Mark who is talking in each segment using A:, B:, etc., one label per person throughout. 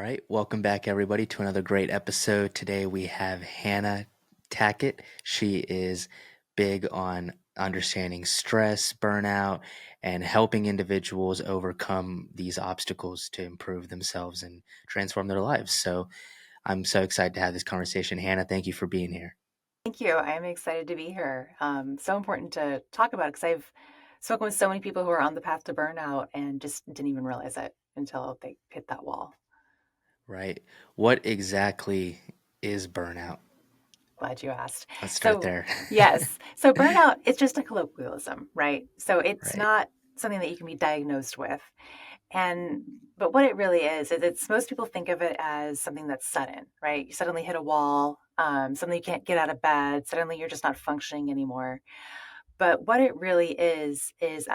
A: right, welcome back everybody to another great episode. Today we have Hannah Tackett. She is big on understanding stress, burnout, and helping individuals overcome these obstacles to improve themselves and transform their lives. So I'm so excited to have this conversation. Hannah, thank you for being here.
B: Thank you. I am excited to be here. So important to talk about because I've spoken with so many people who are on the path to burnout and just didn't even realize it until they hit that wall.
A: Right. What exactly is burnout?
B: Glad you asked.
A: Let's start
B: So,
A: there.
B: yes. So, burnout, it's just a colloquialism, right? So, it's
A: Right.
B: not something that you can be diagnosed with. And, but what it really is it's most people think of it as something that's sudden, right? You suddenly hit a wall, suddenly you can't get out of bed, suddenly you're just not functioning anymore. But what it really is it's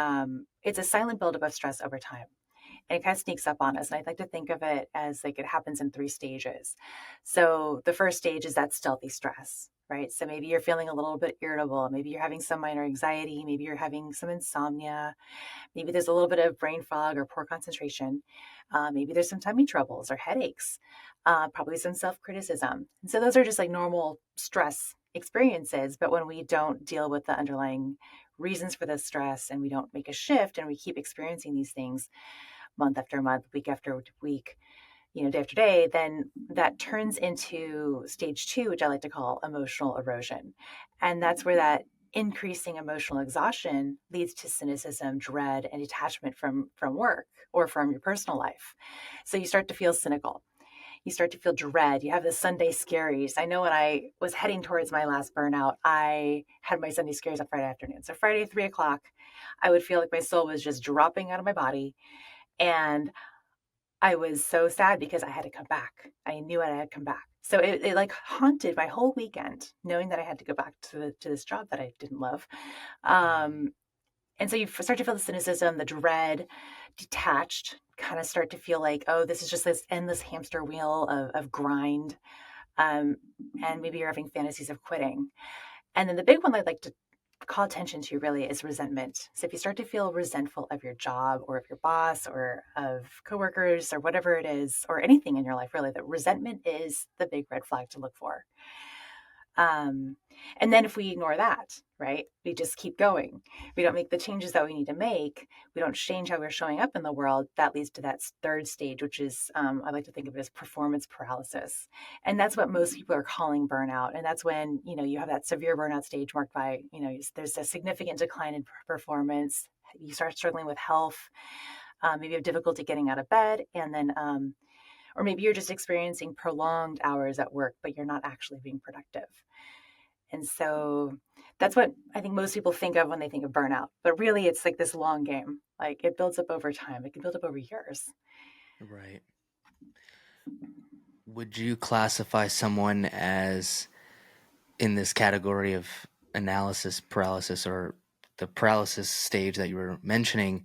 B: a silent buildup of stress over time. And it kind of sneaks up on us. And I'd like to think of it as like it happens in three stages. So the first stage is that stealthy stress, right? So maybe you're feeling a little bit irritable. Maybe you're having some minor anxiety. Maybe you're having some insomnia. Maybe there's a little bit of brain fog or poor concentration. Maybe there's some tummy troubles or headaches, probably some self criticism. And so those are just like normal stress experiences. But when we don't deal with the underlying reasons for the stress and we don't make a shift and we keep experiencing these things month after month, week after week, day after day, then that turns into stage two, which I like to call emotional erosion. And that's where that increasing emotional exhaustion leads to cynicism, dread, and detachment from work or from your personal life. So you start to feel cynical. You start to feel dread. You have the Sunday scaries. I know when I was heading towards my last burnout, I had my Sunday scaries on Friday afternoon. So Friday, 3 o'clock, I would feel like my soul was just dropping out of my body. And I was so sad because I had to come back. I knew I had to come back. So it like haunted my whole weekend, knowing that I had to go back to this job that I didn't love.
A: Mm.
B: Um, and so you start to feel the cynicism, the dread, detached, kind of start to feel like, oh, this is just this endless hamster wheel of grind. Um, and maybe you're having fantasies of quitting. And then the big one I'd like to call attention to really is resentment. So if you start to feel resentful of your job or of your boss or of coworkers or whatever it is, or anything in your life really, that resentment is the big red flag to look for. Um, and then if we ignore that, right, we just keep going. We don't make the changes that we need to make. We don't change how we're showing up in the world. That leads to that third stage, which is, I like to think of it as performance paralysis. And that's what most people are calling burnout. And that's when, you have that severe burnout stage marked by, there's a significant decline in performance. You start struggling with health. Maybe you have difficulty getting out of bed. And then, or maybe you're just experiencing prolonged hours at work, but you're not actually being productive. And so that's what I think most people think of when they think of burnout. But really, it's like this long game. Like it builds up over time, it can build up over years.
A: Right. Would you classify someone as in this category of analysis paralysis or the paralysis stage that you were mentioning,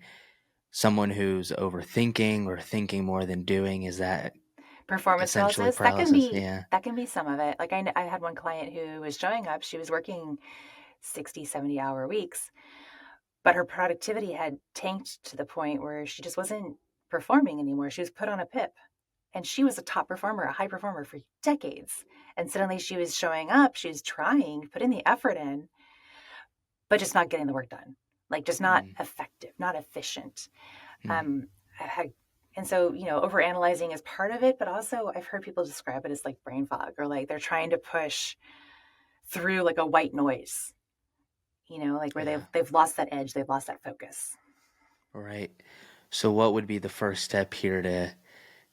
A: someone who's overthinking or thinking more than doing? Is that
B: Performance
A: essentially
B: paralysis,
A: paralysis? Yeah.
B: that can be some of it. Like I had one client who was showing up, she was working 60, 70-hour weeks, but her productivity had tanked to the point where she just wasn't performing anymore. She was put on a PIP. And she was a top performer, a high performer for decades. And suddenly she was showing up, she was trying, putting the effort in, but just not getting the work done. Like just not
A: Mm,
B: effective, not efficient.
A: mm,
B: Um, I had, and so, overanalyzing is part of it, but also I've heard people describe it as like brain fog or like they're trying to push through like a white noise, like where
A: yeah.
B: they've lost that edge, they've lost that focus.
A: Right. So, what would be the first step here to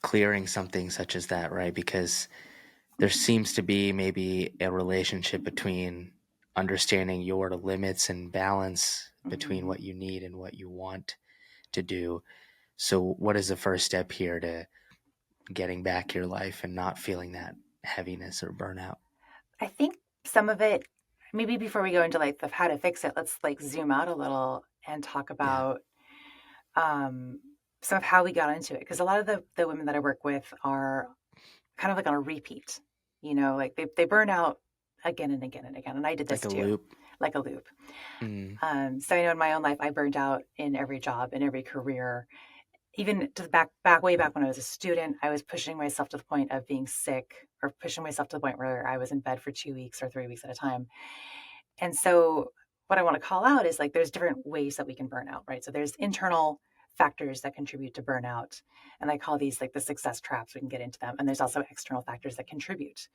A: clearing something such as that, right? Because there seems to be maybe a relationship between understanding your limits and balance between
B: Mhm.
A: what you need and what you want to do. So, what is the first step here to getting back your life and not feeling that heaviness or burnout?
B: I think some of it, maybe before we go into like the how to fix it, let's like zoom out a little and talk
A: Yeah.
B: about um, some of how we got into it. Because a lot of the women that I work with are kind of like on a repeat, like they burn out again and again and again. And I did
A: Like
B: this
A: a
B: too,
A: loop.
B: like a loop.
A: Mm,
B: So I know in my own life, I burned out in every job, in every career, even to the back way back when I was a student, I was pushing myself to the point of being sick, or pushing myself to the point where I was in bed for 2 weeks or 3 weeks at a time. And so what I want to call out is like there's different ways that we can burn out, right? So there's internal factors that contribute to burnout. And I call these like the success traps. We can get into them. And there's also external factors that contribute.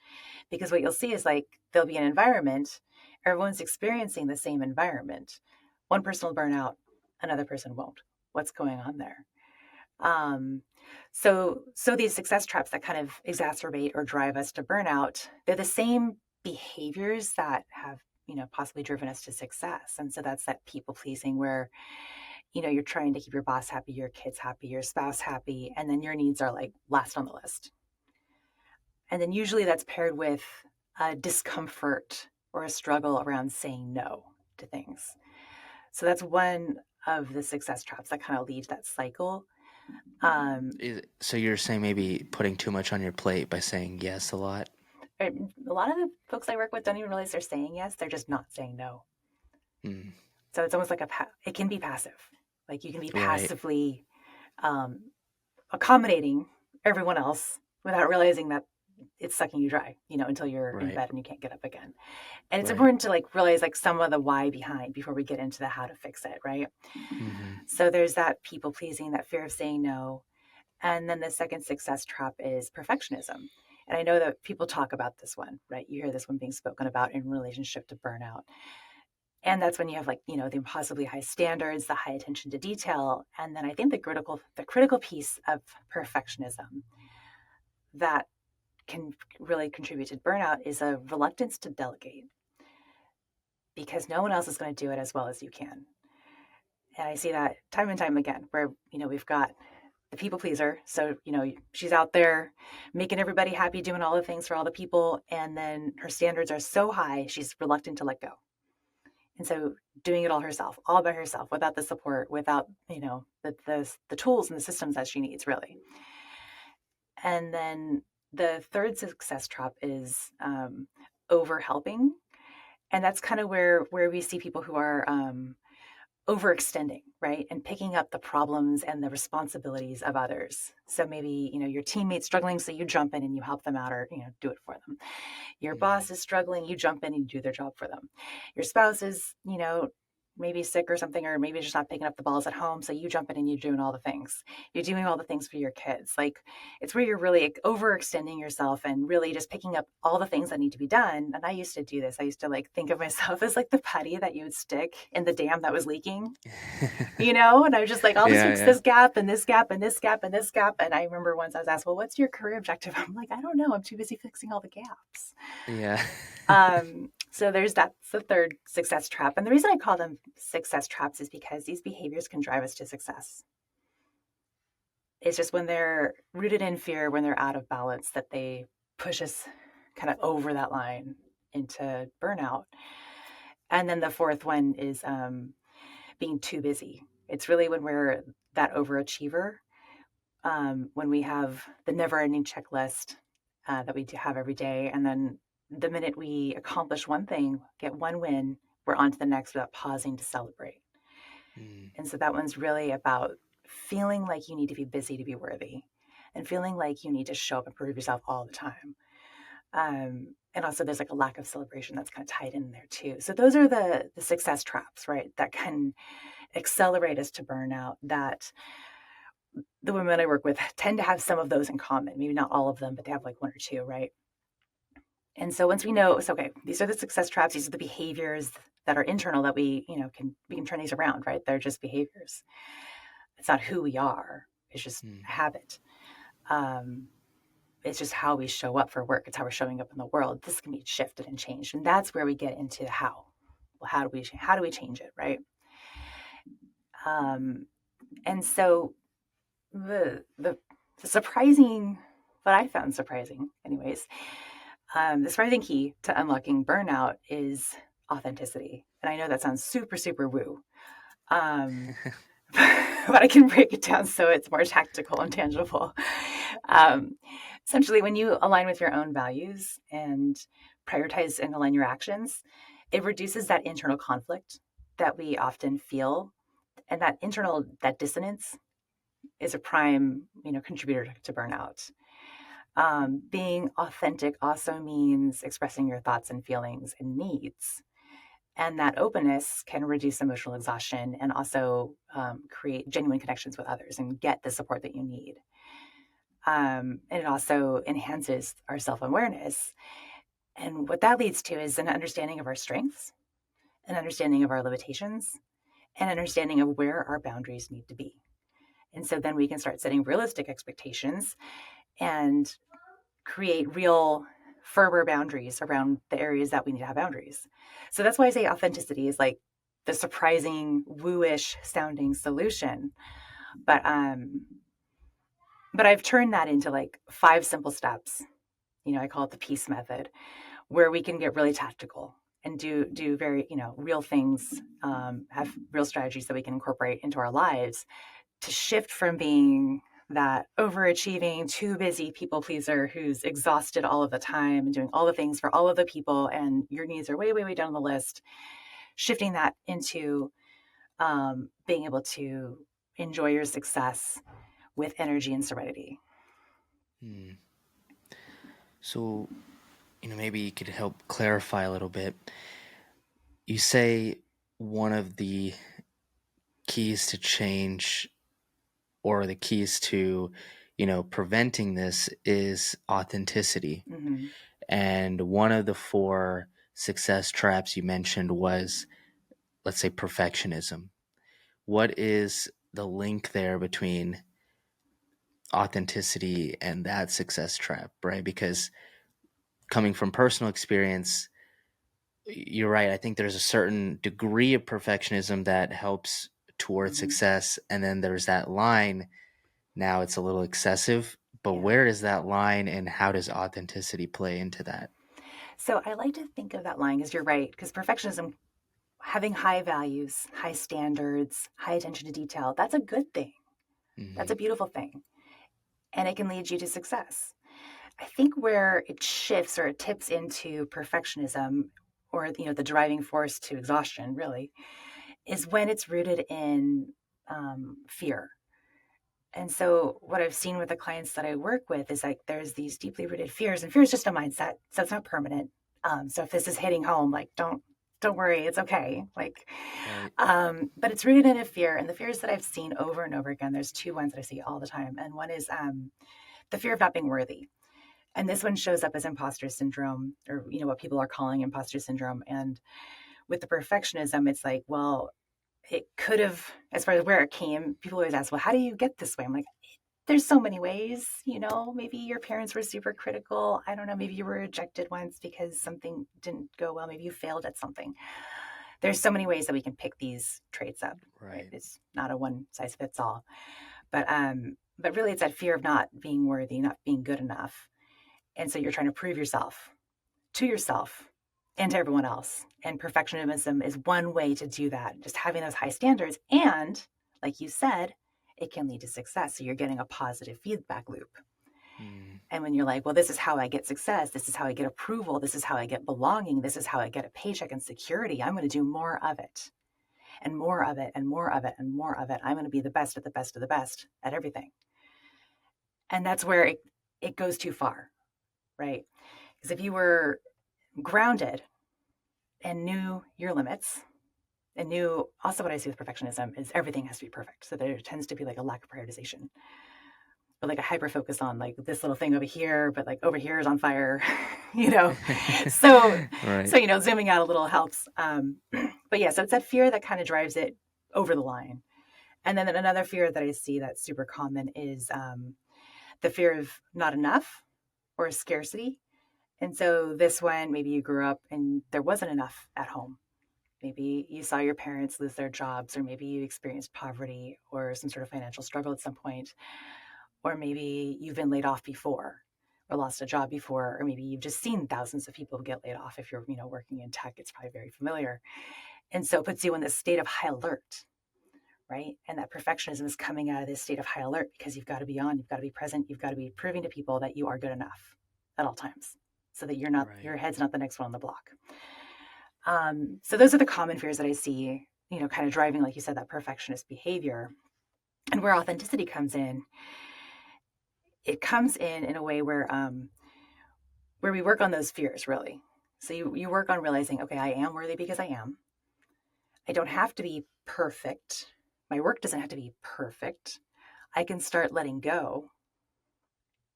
B: Because what you'll see is like there'll be an environment, everyone's experiencing the same environment. One person will burn out, another person won't. What's going on there? Um, so these success traps that kind of exacerbate or drive us to burnout, they're the same behaviors that have, possibly driven us to success. And so that's that people pleasing where, you're trying to keep your boss happy, your kids happy, your spouse happy, and then your needs are like last on the list. And then usually that's paired with a discomfort or a struggle around saying no to things. So that's one of the success traps that kind of leads that cycle. Um,
A: So you're saying maybe putting too much on your plate by saying yes a lot?
B: a lot of the folks I work with don't even realize they're saying yes; they're just not saying no.
A: Mm,
B: So it's almost like it can be passive. Like you can be
A: right,
B: passively um, accommodating everyone else without realizing that it's sucking you dry, until you're in
A: right,
B: bed and you can't get up again. And it's
A: right.
B: important to like realize like some of the why behind before we get into the how to fix it, right?
A: Hmm.
B: So there's that people pleasing, that fear of saying no. And then the second success trap is perfectionism. And I know that people talk about this one, right? You hear this one being spoken about in relationship to burnout. And that's when you have like, the impossibly high standards, the high attention to detail. And then I think the critical piece of perfectionism that can really contribute to burnout is a reluctance to delegate because no one else is going to do it as well as you can. And I see that time and time again where, we've got the people pleaser. So, she's out there making everybody happy, doing all the things for all the people. And then her standards are so high, she's reluctant to let go. And so doing it all herself, all by herself, without the support, without, the tools and the systems that she needs, really. And then the third success trap is over helping. And that's kind of where we see people who are overextending, right? And picking up the problems and the responsibilities of others. So maybe, your teammate's struggling, so you jump in and you help them out or, do it for them. Your
A: Mm.
B: boss is struggling, you jump in and you do their job for them. Your spouse is, maybe sick or something, or maybe just not picking up the balls at home. So you jump in and you're doing all the things. You're doing all the things for your kids. Like it's where you're really overextending yourself and really just picking up all the things that need to be done. And I used to do this. I used to like think of myself as like the putty that you would stick in the dam that was leaking, and I was just like, I'll just
A: Yeah,
B: fix
A: yeah,
B: this gap and this gap and this gap and this gap. And I remember once I was asked, well, what's your career objective? I'm like, I don't know. I'm too busy fixing all the gaps.
A: yeah.
B: So that's the third success trap. And the reason I call them success traps is because these behaviors can drive us to success. It's just when they're rooted in fear, when they're out of balance, that they push us kind of over that line into burnout. And then the fourth one is being too busy. It's really when we're that overachiever, when we have the never ending checklist that we do have every day. And then the minute we accomplish one thing, get one win, we're on to the next without pausing to celebrate.
A: Mm,
B: And so that one's really about feeling like you need to be busy to be worthy and feeling like you need to show up and prove yourself all the time. And also there's like a lack of celebration that's kind of tied in there too. So those are the success traps, right? That can accelerate us to burnout, that the women I work with tend to have some of those in common. Maybe not all of them, but they have like one or two, right? And so once we know, it's okay, these are the success traps, these are the behaviors that are internal that we can turn these around, right? They're just behaviors. It's not who we are. It's just
A: mm.
B: a habit. Um, it's just how we show up for work. It's how we're showing up in the world. This can be shifted and changed, and that's where we get into how. Well, how do we change it, right? Um, and so the surprising, what I found surprising, anyways, the surprising key to unlocking burnout is authenticity. And I know that sounds super, super woo. Um, but I can break it down so it's more tactical and tangible. Um, Essentially, when you align with your own values and prioritize and align your actions, it reduces that internal conflict that we often feel, and that dissonance. is a prime, contributor to burnout. Being authentic also means expressing your thoughts and feelings and needs. And that openness can reduce emotional exhaustion and also create genuine connections with others and get the support that you need. And it also enhances our self awareness. And what that leads to is an understanding of our strengths, an understanding of our limitations, and understanding of where our boundaries need to be. And so then we can start setting realistic expectations and create real, firmer boundaries around the areas that we need to have boundaries. So that's why I say authenticity is like the surprising, woo-ish sounding solution. But I've turned that into like 5 simple steps. I call it the peace method, where we can get really tactical and do very real things, have real strategies that we can incorporate into our lives to shift from being that overachieving, too busy people pleaser who's exhausted all of the time and doing all the things for all of the people, and your needs are way, way, way down the list. Shifting that into being able to enjoy your success with energy and serenity.
A: Hmm. So, maybe you could help clarify a little bit. You say one of the keys to change or the keys to, preventing this is authenticity.
B: Mm-hmm.
A: And one of the four success traps you mentioned was, let's say, perfectionism. What is the link there between authenticity and that success trap, right? Because coming from personal experience, you're right. I think there's a certain degree of perfectionism that helps towards
B: Mm-hmm.
A: success. And then there's that line. Now it's a little excessive, but
B: Yeah.
A: where is that line and how does authenticity play into that?
B: So I like to think of that line as you're right, because perfectionism, having high values, high standards, high attention to detail, that's a good thing. That's a
A: Hmm.
B: beautiful thing. And it can lead you to success. I think where it shifts or it tips into perfectionism, or the driving force to exhaustion really, is when it's rooted in fear. And so what I've seen with the clients that I work with is like there's these deeply rooted fears, and fear is just a mindset, so it's not permanent. So if this is hitting home, like don't worry, it's okay. Like,
A: Right.
B: but it's rooted in a fear, and the fears that I've seen over and over again. There's two ones that I see all the time, and one is the fear of not being worthy, and this one shows up as imposter syndrome, or what people are calling imposter syndrome. And with the perfectionism, it's like, well, it could have, as far as where it came, people always ask, well, how do you get this way? I'm like, there's so many ways. Maybe your parents were super critical. I don't know, maybe you were rejected once because something didn't go well, maybe you failed at something. There's so many ways that we can pick these traits up, right?
A: Right.
B: It's not a one size fits all. But really it's that fear of not being worthy, not being good enough. And so you're trying to prove yourself to yourself and to everyone else. And perfectionism is one way to do that, just having those high standards. And like you said, it can lead to success. So you're getting a positive feedback loop.
A: Mm.
B: And when you're like, well, this is how I get success, this is how I get approval, this is how I get belonging, this is how I get a paycheck and security, I'm going to do more of it and more of it and more of it and more of it. I'm going to be the best at the best of the best at everything. And that's where it goes too far, right? Because if you were grounded and knew your limits, and knew also, what I see with perfectionism is everything has to be perfect. So there tends to be like a lack of prioritization, or like a hyper focus on like this little thing over here, but like over here is on fire, you know? So,
A: Right.
B: zooming out a little helps. But yeah, so it's that fear that kind of drives it over the line. And then another fear that I see that's super common is the fear of not enough or scarcity. And so this one, maybe you grew up and there wasn't enough at home. Maybe you saw your parents lose their jobs, or maybe you experienced poverty or some sort of financial struggle at some point, or maybe you've been laid off before or lost a job before, or maybe you've just seen thousands of people get laid off. If you're, working in tech, it's probably very familiar. And so it puts you in this state of high alert, right? And that perfectionism is coming out of this state of high alert because you've got to be on, you've got to be present, you've got to be proving to people that you are good enough at all times, so that
A: Right.
B: your head's not the next one on the block. So those are the common fears that I see, kind of driving, like you said, that perfectionist behavior. And where authenticity comes in, it comes in a way where we work on those fears, really. So you work on realizing, okay, I am worthy because I am. I don't have to be perfect. My work doesn't have to be perfect. I can start letting go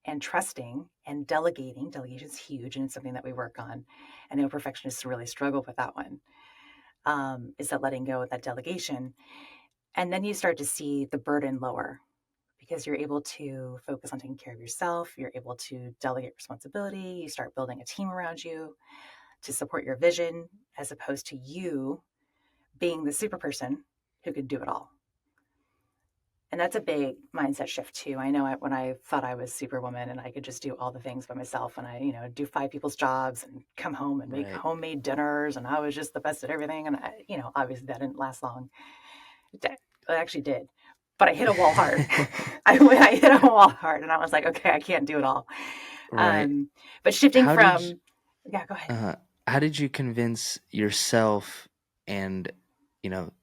B: and trusting and delegating. Delegation is huge, and it's something that we work on. I know perfectionists really struggle with that one. Is that letting go of that delegation, and then you start to see the burden lower because you're able to focus on taking care of yourself. You're able to delegate responsibility. You start building a team around you to support your vision, as opposed to you being the super person who could do it all. And that's a big mindset shift too. I know when I thought I was superwoman and I could just do all the things by myself, and I, do 5 people's jobs and come home and make
A: Right.
B: homemade dinners, and I was just the best at everything. And obviously that didn't last long. It actually did, but I hit a wall hard. I hit a wall hard, and I was like, okay, I can't do it all.
A: Right.
B: Um, but shifting
A: How did
B: from, yeah, go ahead.
A: uh, how did you convince yourself and, you know,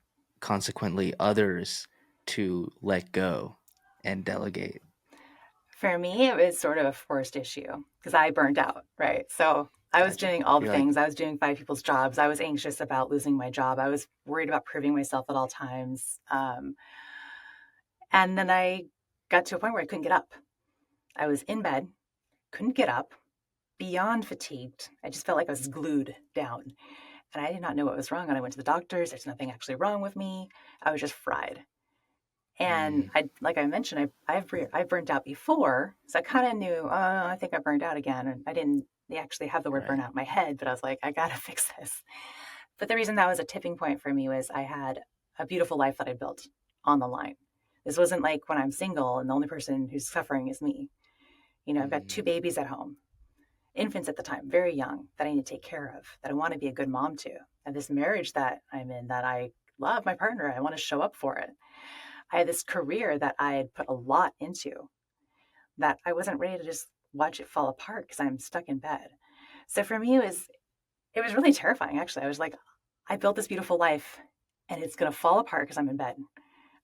A: consequently others to let go and delegate?
B: For me, it was sort of a forced issue because I burned out, right? So I was
A: Gotcha.
B: doing all the
A: You're like,
B: things. I was doing 5 people's jobs. I was anxious about losing my job. I was worried about proving myself at all times. And then I got to a point where I couldn't get up. I was in bed, couldn't get up, beyond fatigued. I just felt like I was glued down. And I did not know what was wrong. And I went to the doctors. There's nothing actually wrong with me. I was just fried. And
A: mm,
B: like I mentioned, I've burnt out before, so I kind of knew. I think I burned out again, and I didn't actually have the word
A: right.
B: burnout in my head, but I was like, I gotta fix this. But the reason that was a tipping point for me was I had a beautiful life that I built on the line. This wasn't like when I'm single and the only person who's suffering is me. I've got 2 babies at home, infants at the time, very young, that I need to take care of, that I want to be a good mom to, and this marriage that I'm in, that I love my partner, I want to show up for it. I had this career that I had put a lot into, that I wasn't ready to just watch it fall apart because I'm stuck in bed. So for me, it was really terrifying. Actually, I was like, I built this beautiful life, and it's going to fall apart because I'm in bed.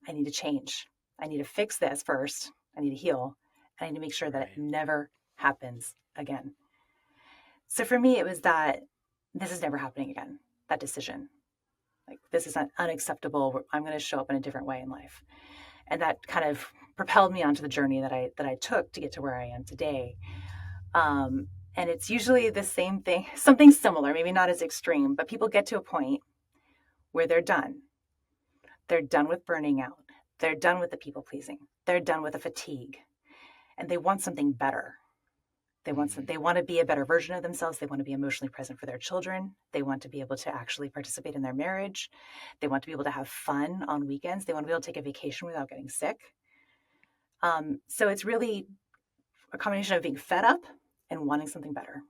B: I need to change. I need to fix this first. I need to heal. And I need to make sure that it
A: Right.
B: never happens again. So for me, it was that this is never happening again. That decision, like, this is unacceptable. I'm going to show up in a different way in life. And that kind of propelled me onto the journey that I took to get to where I am today. And it's usually the same thing, something similar, maybe not as extreme, but people get to a point where they're done. They're done with burning out. They're done with the people pleasing. They're done with the fatigue, and they want something better. They want to be a better version of themselves. They want to be emotionally present for their children. They want to be able to actually participate in their marriage. They want to be able to have fun on weekends. They want to be able to take a vacation without getting sick. So it's really a combination of being fed up and wanting something better.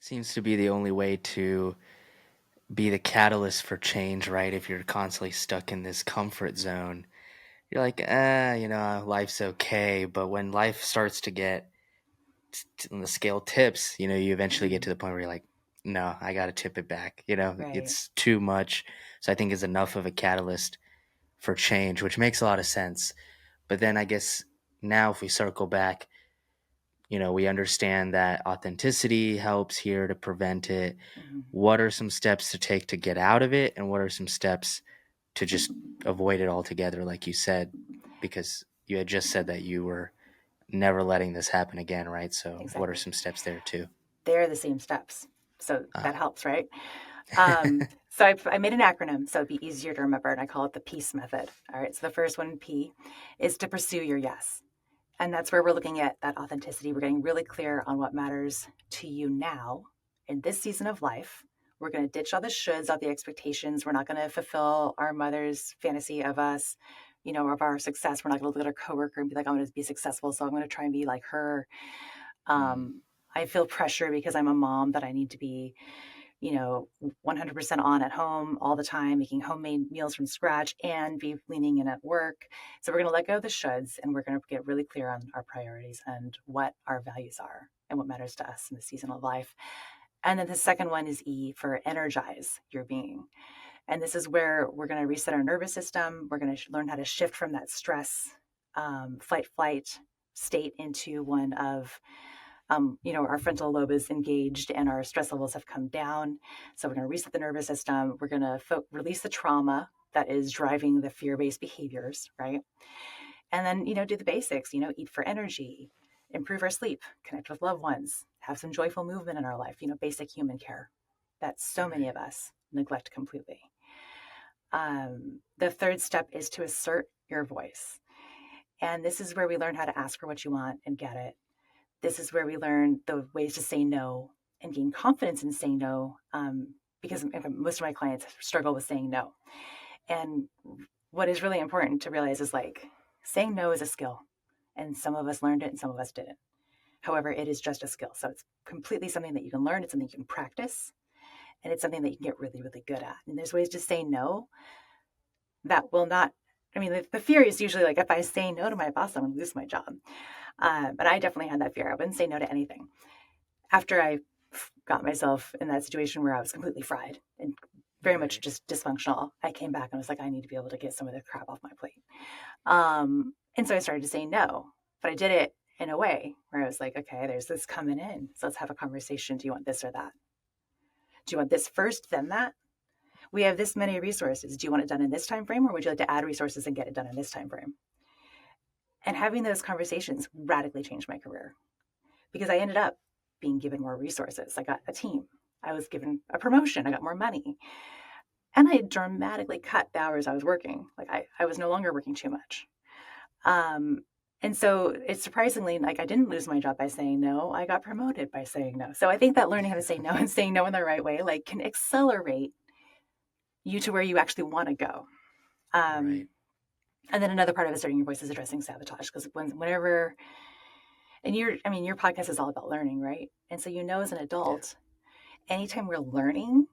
A: Seems to be the only way to be the catalyst for change, right? If you're constantly stuck in this comfort zone, you're like, life's okay. But when life starts to get when the scale tips, you eventually get to
B: Mm-hmm.
A: the point where you're like, no, I got to tip it back.
B: Right.
A: It's too much. So I think it's enough of a catalyst for change, which makes a lot of sense. But then I guess now if we circle back, we understand that authenticity helps here to prevent it.
B: Mm-hmm.
A: What are some steps to take to get out of it? And what are some steps to just avoid it altogether, like you said? Because you had just said that you were never letting this happen again, right? So, what are
B: Exactly.
A: some steps there too?
B: They're the same steps. So that
A: Ah.
B: helps, right? So I made an acronym so it'd be easier to remember, and I call it the PEACE method. All right. So the first one, P, is to pursue your yes. And that's where we're looking at that authenticity. We're getting really clear on what matters to you now in this season of life. We're going to ditch all the shoulds, all the expectations. We're not going to fulfill our mother's fantasy of us, of our success. We're not going to look at our coworker and be like, I'm going to be successful, so I'm going to try and be like her.
A: Mm,
B: I feel pressure because I'm a mom that I need to be 100% on at home all the time, making homemade meals from scratch and be leaning in at work. So we're going to let go of the shoulds, and we're going to get really clear on our priorities and what our values are and what matters to us in the season of life. And then the second one is E, for energize your being. And this is where we're going to reset our nervous system. We're going to learn how to shift from that stress, fight, flight state into one of, our frontal lobe is engaged and our stress levels have come down. So we're going to reset the nervous system. We're going to release the trauma that is driving the fear-based behaviors, right? And then, do the basics, eat for energy, improve our sleep, connect with loved ones, have some joyful movement in our life, basic human care that so many
A: Right.
B: of us neglect completely. The third step is to assert your voice. And this is where we learn how to ask for what you want and get it. This is where we learn the ways to say no and gain confidence in saying no, because most of my clients struggle with saying no. And what is really important to realize is like saying no is a skill. And some of us learned it and some of us didn't. However, it is just a skill. So it's completely something that you can learn. It's something you can practice. And it's something that you can get really, really good at. And there's ways to say no that will not, the fear is usually like, if I say no to my boss, I'm going to lose my job. But I definitely had that fear. I wouldn't say no to anything. After I got myself in that situation where I was completely fried and very much
A: Right.
B: just dysfunctional, I came back and was like, I need to be able to get some of the crap off my plate. And so I started to say no, but I did it in a way where I was like, okay, there's this coming in. So let's have a conversation. Do you want this or that? Do you want this first, then that? We have this many resources. Do you want it done in this time frame, or would you like to add resources and get it done in this time frame? And having those conversations radically changed my career because I ended up being given more resources. I got a team. I was given a promotion. I got more money. And I dramatically cut the hours I was working. Like I was no longer working too much. Um, and so it's surprisingly like I didn't lose my job by saying no. I got promoted by saying no. So I think that learning how to say no and saying no in the right way, like can accelerate you to where you actually want to go.
A: Right.
B: Um, and then another part of asserting your voice is addressing sabotage because whenever, and your podcast is all about learning, right? And so, as an
A: Yeah.
B: adult, anytime we're learning,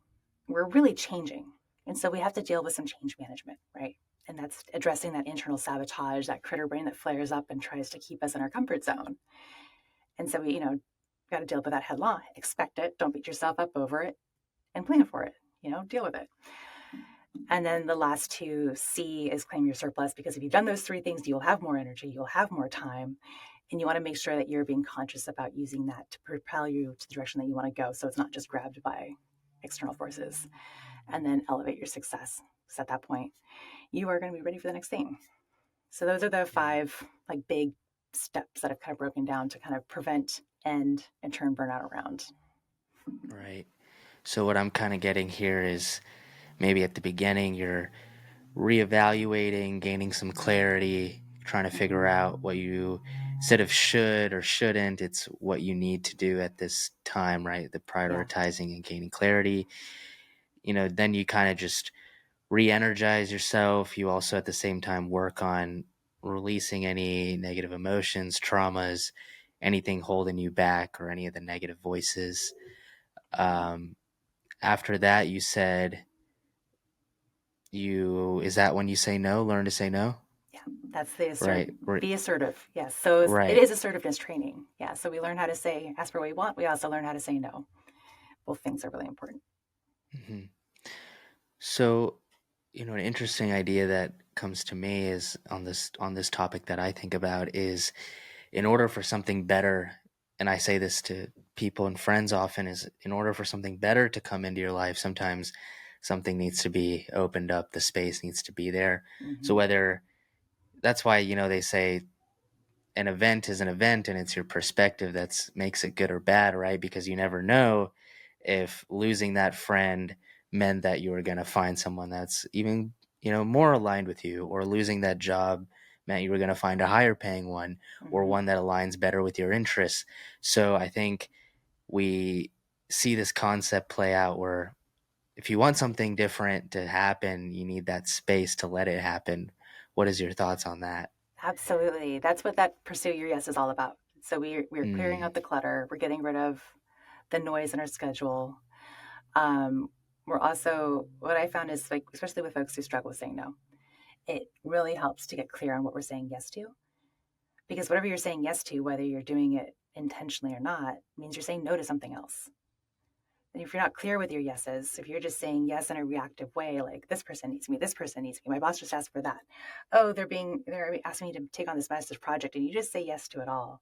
B: we're really changing. And so we have to deal with some change management, right? And that's addressing that internal sabotage, that critter brain that flares up and tries to keep us in our comfort zone. And so we, got to deal with that head on, expect it, don't beat yourself up over it, and plan for it, deal with it. And then the last two, C, is claim your surplus, because if you've done those three things, you'll have more energy, you'll have more time, and you want to make sure that you're being conscious about using that to propel you to the direction that you want to go. So it's not just grabbed by external forces. And then elevate your success. Because at that point, you are going to be ready for the next thing. So those are the
A: Yeah.
B: five like big steps that I've kind of broken down to kind of prevent, end, and turn burnout around.
A: Right. So what I'm kind of getting here is maybe at the beginning you're reevaluating, gaining some clarity, trying to figure out what you instead of should or shouldn't, it's what you need to do at this time, right? The
B: Yeah.
A: prioritizing and gaining clarity. Then you kind of just re-energize yourself. You also at the same time work on releasing any negative emotions, traumas, anything holding you back or any of the negative voices. Um, After that, you said is that when you say no, learn to say no?
B: Yeah, that's the assert.
A: Right. Right.
B: Be assertive. Yes. So it
A: Right.
B: is assertiveness training. Yeah. So we learn how to ask for what we want. We also learn how to say no. Both things are really important.
A: Hmm. So, an interesting idea that comes to me is on this topic that I think about is in order for something better, and I say this to people and friends often, is in order for something better to come into your life, sometimes something needs to be opened up, the space needs to be there. So
B: Mm-hmm.
A: whether that's why, they say an event is an event and it's your perspective that makes it good or bad, right? Because you never know if losing that friend meant that you were going to find someone that's even, more aligned with you, or losing that job meant you were going to find a higher paying one or
B: Mm-hmm.
A: one that aligns better with your interests. So I think we see this concept play out where if you want something different to happen, you need that space to let it happen. What is your thoughts on that?
B: Absolutely. That's what that pursue your yes is all about. So we're clearing
A: Mm,
B: out the clutter. We're getting rid of the noise in our schedule. Um, we're also what I found is like, especially with folks who struggle with saying no, it really helps to get clear on what we're saying yes to. Because whatever you're saying yes to, whether you're doing it intentionally or not, means you're saying no to something else. And if you're not clear with your yeses, if you're just saying yes in a reactive way, like this person needs me, this person needs me, my boss just asked for that. Oh, they're asking me to take on this massive project, and you just say yes to it all.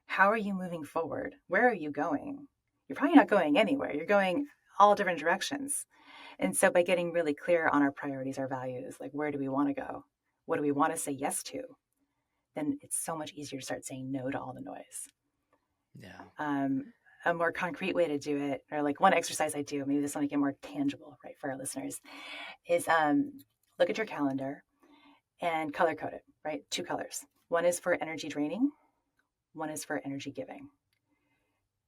B: How are you moving forward? Where are you going? You're probably not going anywhere. You're going all different directions. And so by getting really clear on our priorities, our values, like where do we want to go? What do we want to say yes to? Then it's so much easier to start saying no to all the noise.
A: Yeah.
B: Um, a more concrete way to do it, or like one exercise I do, maybe this will make it more tangible, right, for our listeners, is look at your calendar and color code it, right? Two colors. One is for energy draining, one is for energy giving.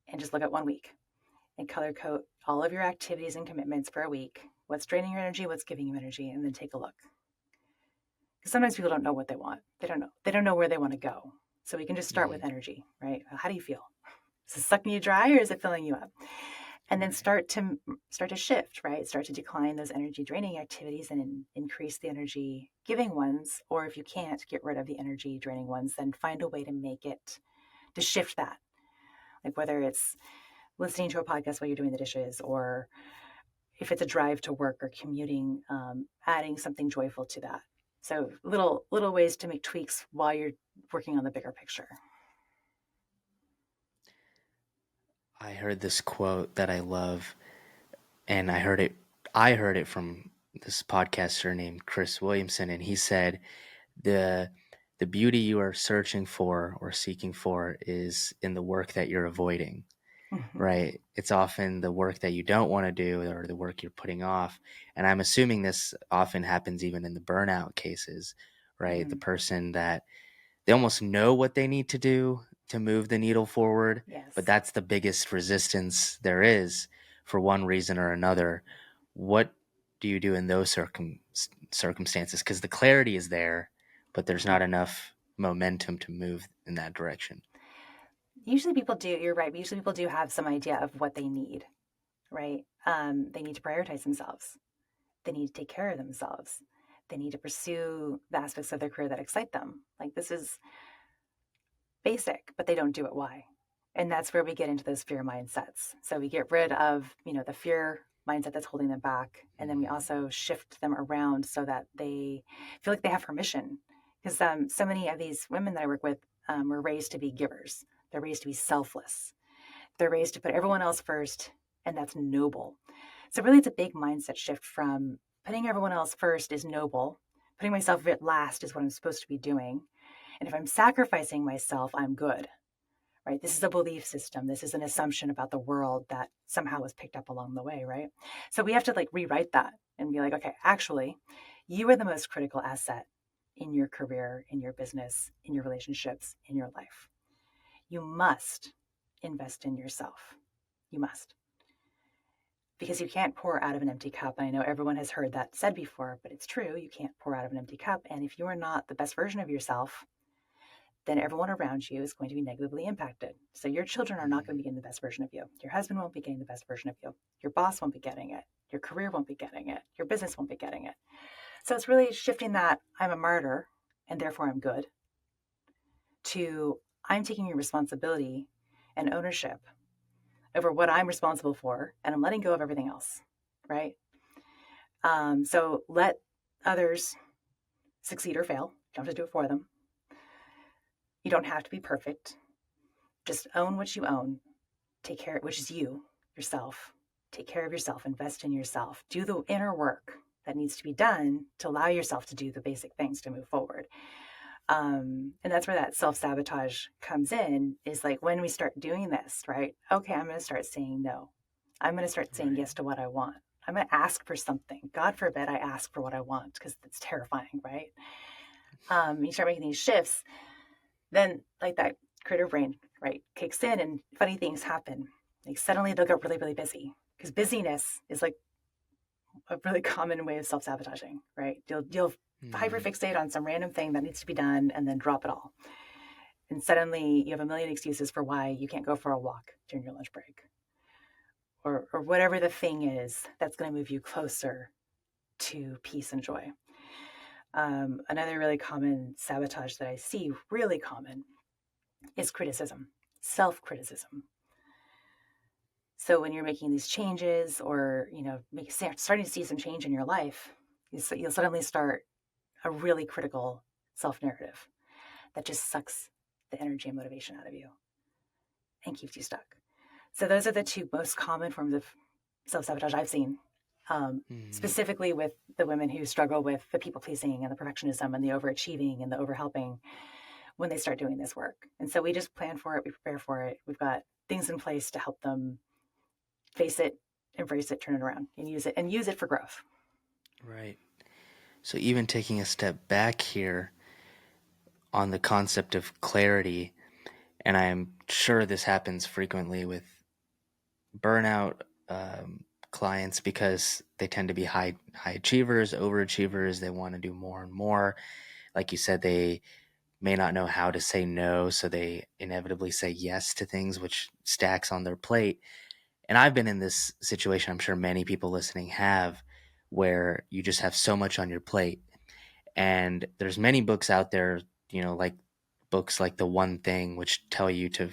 B: And just look at 1 week and color code all of your activities and commitments for a week. What's draining your energy, what's giving you energy, and then take a look. Because sometimes people don't know what they want. They don't know. They don't know where they want to go. So we can just start with
A: Mm-hmm.
B: energy, right? How do you feel? Is it sucking you dry or is it filling you up? And then
A: Right.
B: start to shift, right? Start to decline those energy draining activities and increase the energy giving ones. Or if you can't get rid of the energy draining ones, then find a way to make it to shift that. Like whether it's listening to a podcast while you're doing the dishes, or if it's a drive to work or commuting, adding something joyful to that. So little ways to make tweaks while you're working on the bigger picture.
A: I heard this quote that I love, and I heard it from this podcaster named Chris Williamson, and he said the the beauty you are searching for or seeking for is in the work that you're avoiding,
B: Mm-hmm.
A: right? It's often the work that you don't want to do or the work you're putting off. And I'm assuming this often happens even in the burnout cases, right? The
B: Mm-hmm.
A: person that they almost know what they need to do to move the needle forward, but
B: Yes.
A: that's the biggest resistance there is for one reason or another. What do you do in those circumstances? Because the clarity is there, but there's
B: Mm-hmm.
A: not enough momentum to move in that direction.
B: Usually people do, you're right, but usually people do have some idea of what they need, right? They need to prioritize themselves. They need to take care of themselves. They need to pursue the aspects of their career that excite them. Like this is basic, but they don't do it. Why? And that's where we get into those fear mindsets. So we get rid of, the fear mindset that's holding them back. And then we
A: Mm,
B: also shift them around so that they feel like they have permission. Because so many of these women that I work with were raised to be givers. They're raised to be selfless. They're raised to put everyone else first, and that's noble. So really, it's a big mindset shift from putting everyone else first is noble. Putting myself at last is what I'm supposed to be doing. And if I'm sacrificing myself, I'm good, right? This is a belief system. This is an assumption about the world that somehow was picked up along the way, right? So we have to like rewrite that and be like, okay, actually, you are the most critical asset in your career, in your business, in your relationships, in your life. You must invest in yourself. You must. Because you can't pour out of an empty cup. And I know everyone has heard that said before, but it's true. You can't pour out of an empty cup. And if you are not the best version of yourself, then everyone around you is going to be negatively impacted. So your children are not going to
A: mm,
B: be getting the best version of you. Your husband won't be getting the best version of you. Your boss won't be getting it. Your career won't be getting it. Your business won't be getting it. So it's really shifting that I'm a martyr and therefore I'm good to I'm taking responsibility and ownership over what I'm responsible for and I'm letting go of everything else. Right. So let others succeed or fail. You don't have to do it for them. You don't have to be perfect. Just own what you own. Take care, which is you, yourself. Take care of yourself, invest in yourself, do the inner work that needs to be done to allow yourself to do the basic things to move forward. And that's where that self sabotage comes in is like when we start doing this, right? Okay, I'm going to start saying no. I'm going to start saying
A: right.
B: yes to what I want. I'm going to ask for something. God forbid I ask for what I want because it's terrifying, right? You start making these shifts, then like that critter brain, right, kicks in and funny things happen. Like suddenly they'll get really, really busy because busyness is like a really common way of self-sabotaging, right? You'll
A: Mm,
B: hyperfixate on some random thing that needs to be done and then drop it all. And suddenly you have a million excuses for why you can't go for a walk during your lunch break or whatever the thing is that's going to move you closer to peace and joy. Another really common sabotage that I see, really common, is criticism, self criticism. So when you're making these changes or, starting to see some change in your life, you'll suddenly start a really critical self narrative that just sucks the energy and motivation out of you and keeps you stuck. So those are the two most common forms of self sabotage I've seen,
A: Mm,
B: specifically with the women who struggle with the people pleasing and the perfectionism and the overachieving and the overhelping when they start doing this work. And so we just plan for it, we prepare for it. We've got things in place to help them face it, embrace it, turn it around, and use it for growth.
A: right. So even taking a step back here on the concept of clarity, and I'm sure this happens frequently with burnout clients because they tend to be high achievers, overachievers. They want to do more and more. Like you said, they may not know how to say no, so they inevitably say yes to things, which stacks on their plate. And I've been in this situation, I'm sure many people listening have, where you just have so much on your plate. And there's many books out there, like books like The One Thing, which tell you to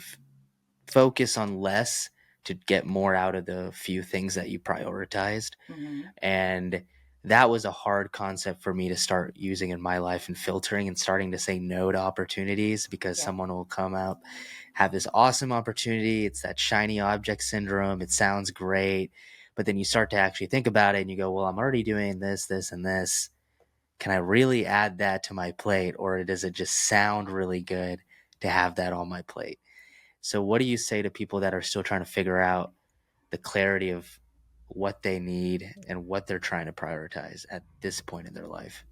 A: focus on less to get more out of the few things that you prioritized.
B: Mm-hmm.
A: And that was a hard concept for me to start using in my life and filtering and starting to say no to opportunities because
B: Yep.
A: someone will come out, have this awesome opportunity. It's that shiny object syndrome. It sounds great. But then you start to actually think about it and you go, well, I'm already doing this, this, and this. Can I really add that to my plate? Or does it just sound really good to have that on my plate? So, what do you say to people that are still trying to figure out the clarity of what they need and what they're trying to prioritize at this point in their life?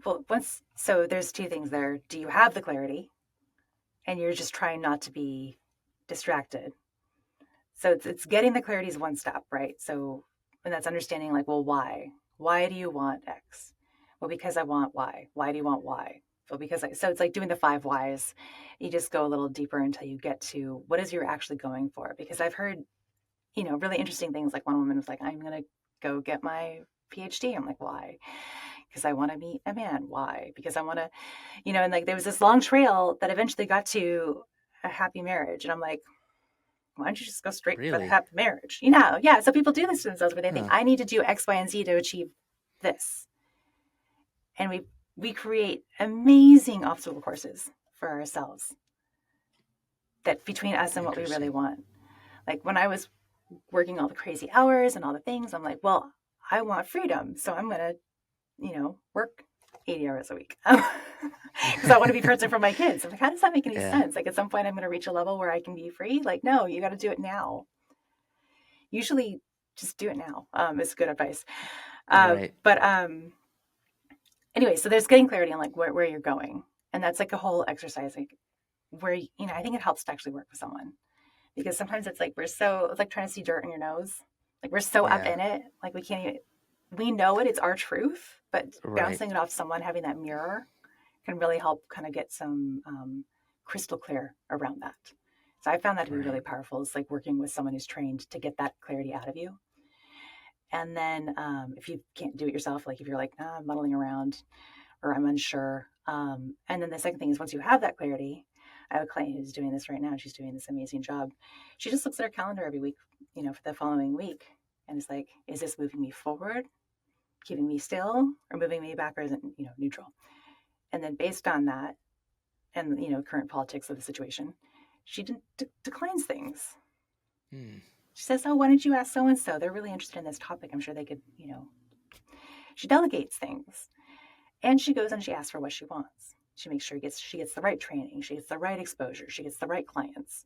B: Well, so there's two things there. Do you have the clarity, and you're just trying not to be distracted? So it's getting the clarity is one step, right? So, and that's understanding like, well, why? Why do you want X? Well, because I want Y. Why do you want Y? Well, so it's like doing the five whys. You just go a little deeper until you get to what is you're actually going for. Because I've heard, really interesting things. Like one woman was like, I'm gonna go get my PhD. I'm like, why? Because I want to meet a man. Why? Because I want to, and like there was this long trail that eventually got to a happy marriage. And I'm like, why don't you just go straight for the
A: Really?
B: happy marriage? Yeah. So people do this to themselves where they think,
A: Huh.
B: I need to do X, Y, and Z to achieve this. And we create amazing obstacle courses for ourselves that between us and what we really
A: Interesting.
B: want. Like when I was working all the crazy hours and all the things, I'm like, well, I want freedom. So I'm gonna, work 80 hours a week. Because I want to be present for my kids. I'm like, how does that make any
A: Yeah.
B: sense? Like at some point I'm gonna reach a level where I can be free. Like, no, you gotta do it now. Usually just do it now, is good advice.
A: Right.
B: But anyway, so there's getting clarity on like where you're going. And that's like a whole exercise like where, I think it helps to actually work with someone because sometimes it's like trying to see dirt in your nose. Like we're so up
A: Yeah.
B: in it. Like we can't even, we know it's our truth, but
A: Right.
B: bouncing it off someone, having that mirror can really help kind of get some crystal clear around that. So I found that to be really
A: Right.
B: powerful. It's like working with someone who's trained to get that clarity out of you. And then if you can't do it yourself, like if you're like, I'm muddling around or I'm unsure. And then the second thing is once you have that clarity, I have a client who's doing this right now. She's doing this amazing job. She just looks at her calendar every week, for the following week. And it's like, is this moving me forward, keeping me still, or moving me back, or is it, neutral? And then based on that and, current politics of the situation, she declines things.
A: Hmm.
B: She says, oh, why don't you ask so and so? They're really interested in this topic. I'm sure they could, she delegates things. And she goes and she asks for what she wants. She makes sure she gets the right training, she gets the right exposure, she gets the right clients.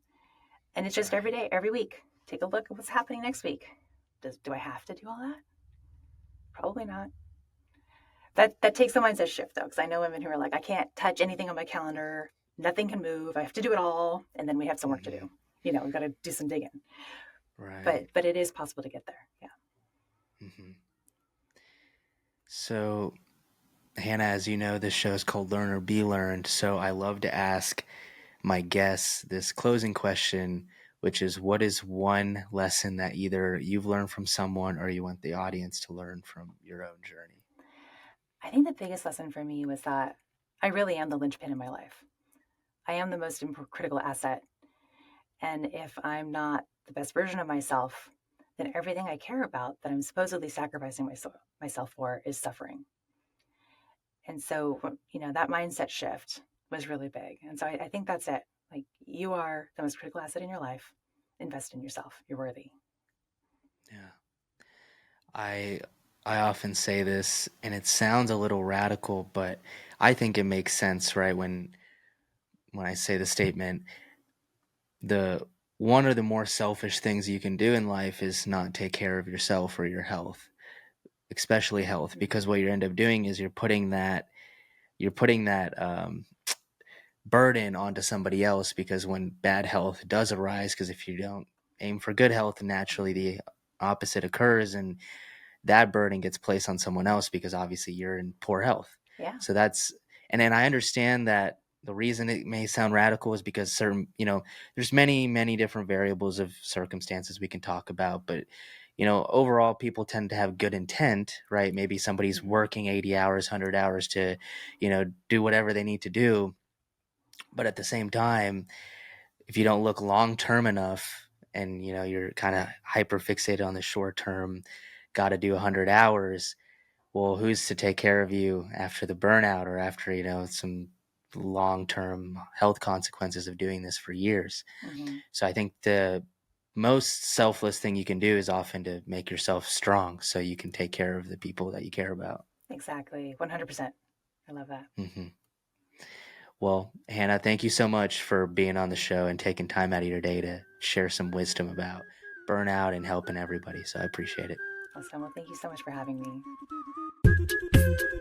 B: And it's just every
A: Right.
B: day, every week. Take a look at what's happening next week. Do I have to do all that? Probably not. That takes a mindset shift though, because I know women who are like, I can't touch anything on my calendar, nothing can move, I have to do it all, and then we have some work to
A: Hmm.
B: do. We've got to do some digging.
A: Right.
B: But it is possible to get there. Yeah.
A: Hmm. So, Hannah, as you know, this show is called Learn or Be Learned. So, I love to ask my guests this closing question, which is what is one lesson that either you've learned from someone or you want the audience to learn from your own journey?
B: I think the biggest lesson for me was that I really am the linchpin in my life. I am the most critical asset. And if I'm not the best version of myself, then everything I care about that I'm supposedly sacrificing myself for is suffering. And so, that mindset shift was really big. And so I think that's it. Like, you are the most critical asset in your life. Invest in yourself. You're worthy.
A: Yeah. I I often say this and it sounds a little radical, but I think it makes sense, right? When I say the statement, the one of the more selfish things you can do in life is not take care of yourself or your health, especially health,
B: Mm-hmm.
A: because what you end up doing is you're putting that burden onto somebody else, because when bad health does arise, because if you don't aim for good health, naturally the opposite occurs, and that burden gets placed on someone else because obviously you're in poor health.
B: Yeah.
A: So that's, and then I understand that the reason it may sound radical is because certain, there's many different variables of circumstances we can talk about, but overall people tend to have good intent, right? Maybe somebody's
B: Mm-hmm.
A: working 80 hours, 100 hours to, do whatever they need to do, but at the same time, if you don't look long term enough and you're kind of hyper fixated on the short term, got to do 100 hours, well, who's to take care of you after the burnout or after some long-term health consequences of doing this for years?
B: Mm-hmm.
A: So I think the most selfless thing you can do is often to make yourself strong so you can take care of the people that you care about.
B: Exactly. 100%. I love that.
A: Hmm. Well, Hannah, thank you so much for being on the show and taking time out of your day to share some wisdom about burnout and helping everybody. So I appreciate it.
B: Awesome. Well, thank you so much for having me.